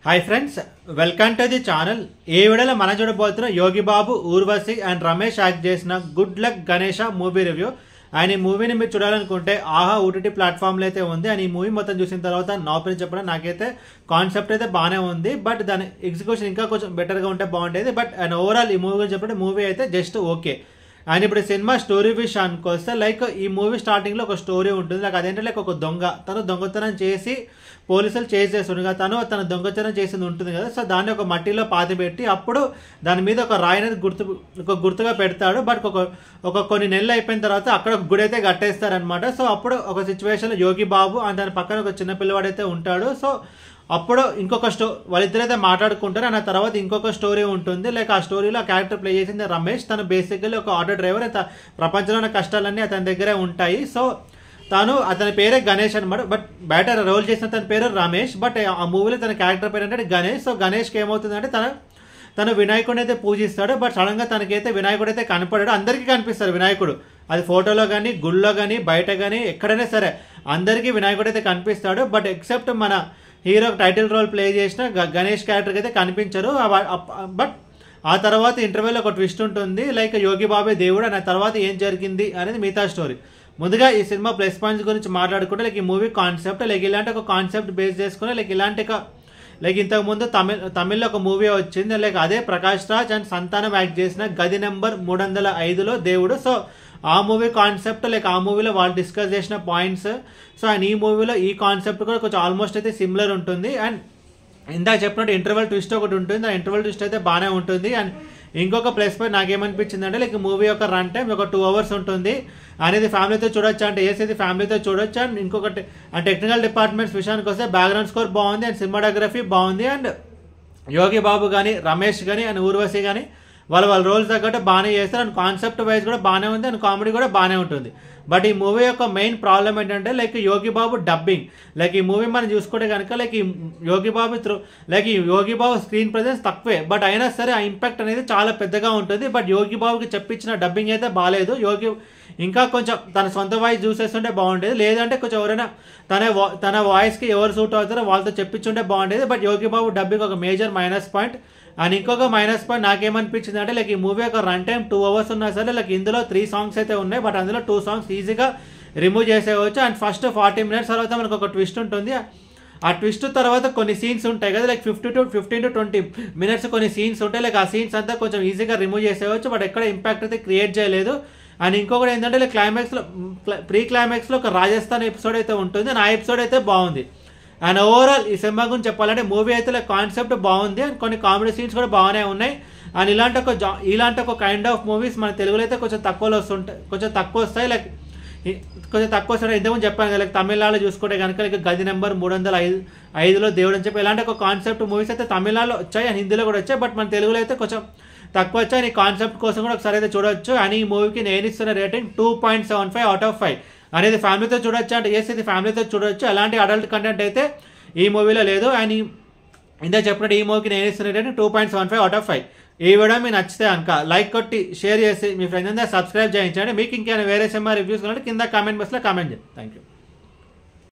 Hi friends, welcome to the channel. ఈ వీడియోలో మనం చూడబోతున్న యోగి బాబు, ఊర్వశి అండ్ రమేష్ యాక్ట్ చేసిన good luck Ganesha movie review. And ఈ మూవీని మీరు చూడాలనుకుంటే ఆహా ఓటీటీ ప్లాట్ఫామ్లో అయితే ఉంది. అండ్ ఈ మూవీ మొత్తం చూసిన తర్వాత నా ఒపీనియన్ చెప్పడం నాకైతే కాన్సెప్ట్ అయితే బాగానే ఉంది, బట్ దాని ఎగ్జిక్యూషన్ ఇంకా కొంచెం బెటర్గా ఉంటే బాగుండేది. బట్ అండ్ ఓవరాల్ ఈ మూవీ గురించి చెప్పడం మూవీ అయితే జస్ట్ ఓకే. అండ్ ఇప్పుడు సినిమా స్టోరీ విషయానికి వస్తే లైక్ ఈ మూవీ స్టార్టింగ్లో ఒక స్టోరీ ఉంటుంది. లైక్ అదేంటే లైక్ ఒక దొంగ తను దొంగతనం చేసి పోలీసులు చేసేస్తుండగా తన దొంగతనం చేసింది ఉంటుంది కదా, సో దాన్ని ఒక మట్టిలో పాతిపెట్టి అప్పుడు దాని మీద ఒక రాయి అనేది గుర్తుగా పెడతాడు. బట్ కొన్ని నెలలు అయిపోయిన తర్వాత అక్కడ ఒక గుడి అయితే కట్టేస్తారనమాట. సో అప్పుడు ఒక సిచ్యువేషన్లో యోగి బాబు అండ్ దాని పక్కన ఒక చిన్న పిల్లవాడైతే ఉంటాడు. సో అప్పుడు ఇంకొక వాళ్ళిద్దరైతే మాట్లాడుకుంటారు. అండ్ ఆ తర్వాత ఇంకొక స్టోరీ ఉంటుంది. లైక్ ఆ స్టోరీలో ఆ క్యారెక్టర్ ప్లే చేసింది రమేష్. తను బేసికల్లీ ఒక ఆటో డ్రైవర్. ప్రపంచంలో ఉన్న కష్టాలన్నీ అతని దగ్గరే ఉంటాయి. సో అతని పేరే గణేష్ అనమాట. బట్ బయట రోల్ చేసిన తన పేరు రమేష్. బట్ ఆ మూవీలో తన క్యారెక్టర్ పేరు అంటే గణేష్. సో గణేష్కి ఏమవుతుందంటే తను వినాయకుడిని అయితే పూజిస్తాడు. బట్ సడన్గా తనకైతే వినాయకుడు అయితే కనపడాడు. అందరికీ కనిపిస్తాడు వినాయకుడు, అది ఫోటోలో కానీ గుళ్ళో కానీ బయట కానీ ఎక్కడైనా సరే అందరికీ వినాయకుడు అయితే కనిపిస్తాడు. బట్ ఎక్సెప్ట్ మన హీరో టైటిల్ రోల్ ప్లే చేసిన గణేష్ క్యారెక్టర్కి అయితే కనిపించరు. బట్ ఆ తర్వాత ఇంటర్వ్యూలో ఒక ట్విస్ట్ ఉంటుంది. లైక్ యోగి బాబే దేవుడు అని. ఆ తర్వాత ఏం జరిగింది అనేది మిగతా స్టోరీ. ముందుగా ఈ సినిమా ప్లస్ పాయింట్స్ గురించి మాట్లాడుకుంటే లైక్ ఈ మూవీ కాన్సెప్ట్ లైక్ ఇలాంటి ఒక కాన్సెప్ట్ బేస్ చేసుకుని లైక్ ఇంతకుముందు తమిళ్లో ఒక మూవీ వచ్చింది. లైక్ అదే ప్రకాష్ రాజ్ అండ్ సంతానం యాక్ట్ చేసిన గది నెంబర్ 305లో దేవుడు. సో ఆ మూవీ కాన్సెప్ట్ లైక్ ఆ మూవీలో వాళ్ళు డిస్కస్ చేసిన పాయింట్స్, సో అండ్ ఈ మూవీలో ఈ కాన్సెప్ట్ కూడా కొంచెం ఆల్మోస్ట్ అయితే సిమిలర్ ఉంటుంది. అండ్ ఇందాక చెప్పినట్టు ఇంటర్వల్ ట్విస్ట్ ఒకటి ఉంటుంది. ఆ ఇంటర్వల్ ట్విస్ట్ అయితే బాగానే ఉంటుంది. అండ్ ఇంకొక ప్లస్ పాయింట్ నాకేమనిపించింది అంటే లైక్ మూవీ యొక్క రన్ టైం ఒక 2 hours ఉంటుంది. అనేది ఫ్యామిలీతో చూడొచ్చు అంటే ఏది ఫ్యామిలీతో చూడొచ్చు. అండ్ ఇంకొకటి అండ్ టెక్నికల్ డిపార్ట్మెంట్స్ విషయానికి వస్తే బ్యాక్గ్రౌండ్ స్కోర్ బాగుంది అండ్ సినిమాటోగ్రఫీ బాగుంది. అండ్ యోగి బాబు కానీ రమేష్ కానీ అండ్ ఊర్వశి కానీ వాళ్ళ రోల్స్ తగ్గట్టు బాగానే చేస్తారు. అండ్ కాన్సెప్ట్ వైజ్ కూడా బాగానే ఉంది అండ్ కామెడీ కూడా బాగానే ఉంటుంది. బట్ ఈ మూవీ యొక్క మెయిన్ ప్రాబ్లం ఏంటంటే లైక్ యోగి బాబు డబ్బింగ్. లైక్ ఈ మూవీ మనం చూసుకుంటే కనుక లైక్ ఈ యోగి బాబు స్క్రీన్ ప్రెజెన్స్ తక్కువే, బట్ అయినా సరే ఆ ఇంపాక్ట్ అనేది చాలా పెద్దగా ఉంటుంది. బట్ యోగి బాబుకి చెప్పించిన డబ్బింగ్ అయితే బాగాలేదు. ఇంకా కొంచెం తన సొంత వాయిస్ చూసేస్తుంటే బాగుండేది, లేదంటే కొంచెం ఎవరైనా తన వాయిస్కి ఎవరు సూట్ అవుతారో వాళ్ళతో చెప్పించుంటే బాగుండేది. బట్ యోగి బాబు డబ్బింగ్ ఒక మేజర్ మైనస్ పాయింట్. అండ్ ఇంకొక మైనస్ పాయింట్ నాకేమనిపించింది అంటే లైక్ ఈ మూవీ యొక్క రన్ టైం 2 hours ఉన్నా సరే లైక్ ఇందులో 3 songs అయితే ఉన్నాయి. బట్ అందులో 2 songs ఈజీగా రిమూవ్ చేసేవచ్చు. అండ్ ఫస్ట్ 40 minutes తర్వాత మనకు ఒక ట్విస్ట్ ఉంటుంది. ఆ ట్విస్ట్ తర్వాత కొన్ని సీన్స్ ఉంటాయి కదా, లైక్ 15 to 20 minutes కొన్ని సీన్స్ ఉంటాయి. లైక్ ఆ సీన్స్ అంతా కొంచెం ఈజీగా రిమూవ్ చేసేవచ్చు, బట్ ఎక్కడ ఇంపాక్ట్ అయితే క్రియేట్ చేయలేదు. అండ్ ఇంకొకటి ఏంటంటే లైక్ ప్రీ క్లైమాక్స్లో ఒక రాజస్థాన్ ఎపిసోడ్ అయితే ఉంటుంది. అండ్ ఆ ఎపిసోడ్ అయితే బాగుంది. అండ్ ఓవరాల్ ఈ సినిమా గురించి చెప్పాలంటే మూవీ అయితే లైక్ కాన్సెప్ట్ బాగుంది అండ్ కొన్ని కామెడీ సీన్స్ కూడా బాగానే ఉన్నాయి. అండ్ ఇలాంటి ఒక కైండ్ ఆఫ్ మూవీస్ మన తెలుగులో అయితే కొంచెం తక్కువ వస్తాయి. లైక్ కొంచెం తక్కువ వస్తాయి. ఇంతకుముందు చెప్పాను కదా, లైక్ తమిళనాడులో చూసుకుంటే కనుక లైక్ గది నెంబర్ 305లో దేవుడు అని చెప్పి ఇలాంటి ఒక కాన్సెప్ట్ మూవీస్ అయితే తమిళనాడులో వచ్చాయి అండ్ హిందీలో కూడా వచ్చాయి. బట్ మన తెలుగులో అయితే కొంచెం తక్కువ వచ్చాయి. ఈ కాన్సెప్ట్ కోసం కూడా ఒకసారి అయితే చూడొచ్చు. అండ్ ఈ మూవీకి నేను ఇస్తున్న రేటింగ్ 2.75 out of 5 అనేది ఫ్యామిలీతో చూడొచ్చు అంటే ఇది ఫ్యామిలీతో చూడొచ్చు. ఎలాంటి అడల్ట్ కంటెంట్ అయితే ఈ మూవీలో లేదు. అండ్ ఇందాక చెప్పినట్టు ఈ మూవీకి నేను ఇస్తున్న రేటింగ్ 2.75 out of 5. ఈ వీడియో మీకు నచ్చితే కనుక లైక్ కొట్టి షేర్ చేసి మీ ఫ్రెండ్స్ అందరూ సబ్స్క్రైబ్ చేయించండి. మీకు ఇంకేమైనా వేరే సినిమా రివ్యూస్ కావాలంటే కింద కామెంట్ బాక్స్లో కామెంట్ చేయండి. Thank you.